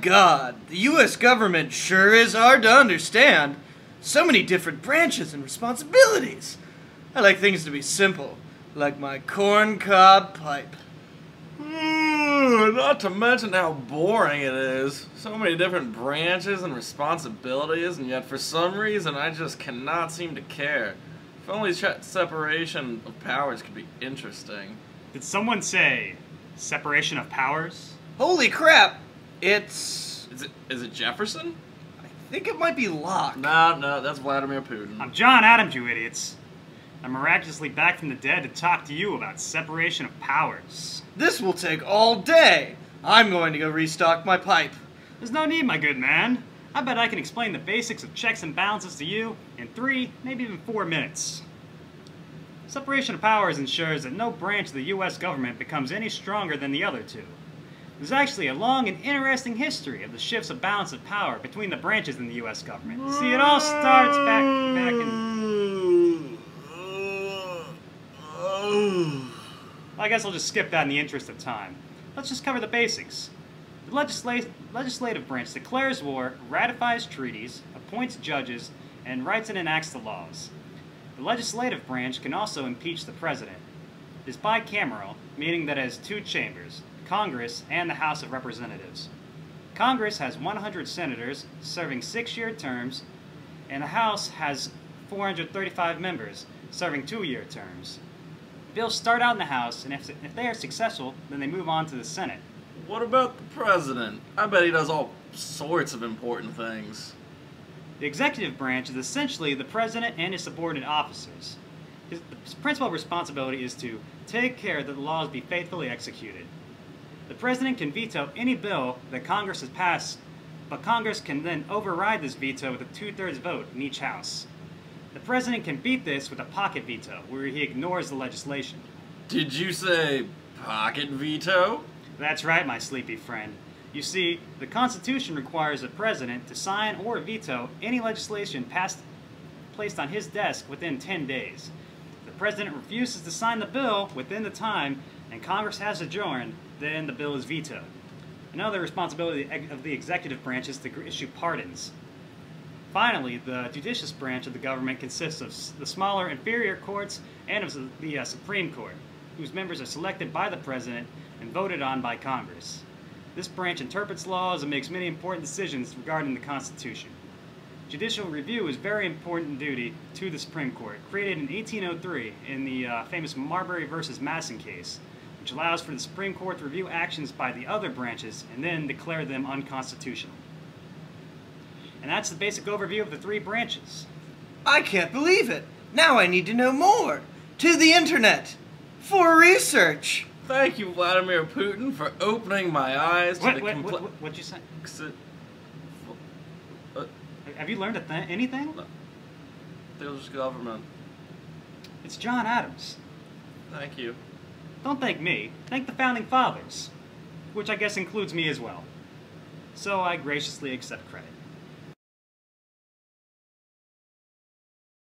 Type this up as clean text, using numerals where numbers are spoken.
God, the U.S. government sure is hard to understand. So many different branches and responsibilities. I like things to be simple, like my corncob pipe. Not to mention how boring it is. So many different branches and responsibilities, and yet for some reason I just cannot seem to care. If only separation of powers could be interesting. Did someone say separation of powers? Holy crap! It's... Is it Jefferson? I think it might be Locke. No, that's Vladimir Putin. I'm John Adams, you idiots. I'm miraculously back from the dead to talk to you about separation of powers. This will take all day. I'm going to go restock my pipe. There's no need, my good man. I bet I can explain the basics of checks and balances to you in 3, maybe even 4 minutes. Separation of powers ensures that no branch of the U.S. government becomes any stronger than the other two. There's actually a long and interesting history of the shifts of balance of power between the branches in the U.S. government. See, it all starts back in... I guess I'll just skip that in the interest of time. Let's just cover the basics. The legislative branch declares war, ratifies treaties, appoints judges, and writes and enacts the laws. The legislative branch can also impeach the president. It is bicameral, meaning that it has 2 chambers, Congress and the House of Representatives. Congress has 100 senators serving 6-year terms, and the House has 435 members serving 2-year terms. Bills start out in the House, and if they are successful, then they move on to the Senate. What about the president? I bet he does all sorts of important things. The executive branch is essentially the president and his subordinate officers. His principal responsibility is to take care that the laws be faithfully executed. The president can veto any bill that Congress has passed, but Congress can then override this veto with a 2/3 vote in each house. The president can beat this with a pocket veto, where he ignores the legislation. Did you say pocket veto? That's right, my sleepy friend. You see, the Constitution requires the president to sign or veto any legislation placed on his desk within 10 days. If the president refuses to sign the bill within the time and Congress has adjourned, then the bill is vetoed. Another responsibility of the executive branch is to issue pardons. Finally, the judicial branch of the government consists of the smaller inferior courts and of the Supreme Court, whose members are selected by the president and voted on by Congress. This branch interprets laws and makes many important decisions regarding the Constitution. Judicial review is a very important duty to the Supreme Court, created in 1803 in the famous Marbury v. Madison case, which allows for the Supreme Court to review actions by the other branches and then declare them unconstitutional. And that's the basic overview of the 3 branches. I can't believe it. Now I need to know more. To the internet. For research. Thank you, Vladimir Putin, for opening my eyes to What'd you say? Have you learned anything? There's government. It's John Adams. Thank you. Don't thank me. Thank the Founding Fathers, which I guess includes me as well. So I graciously accept credit.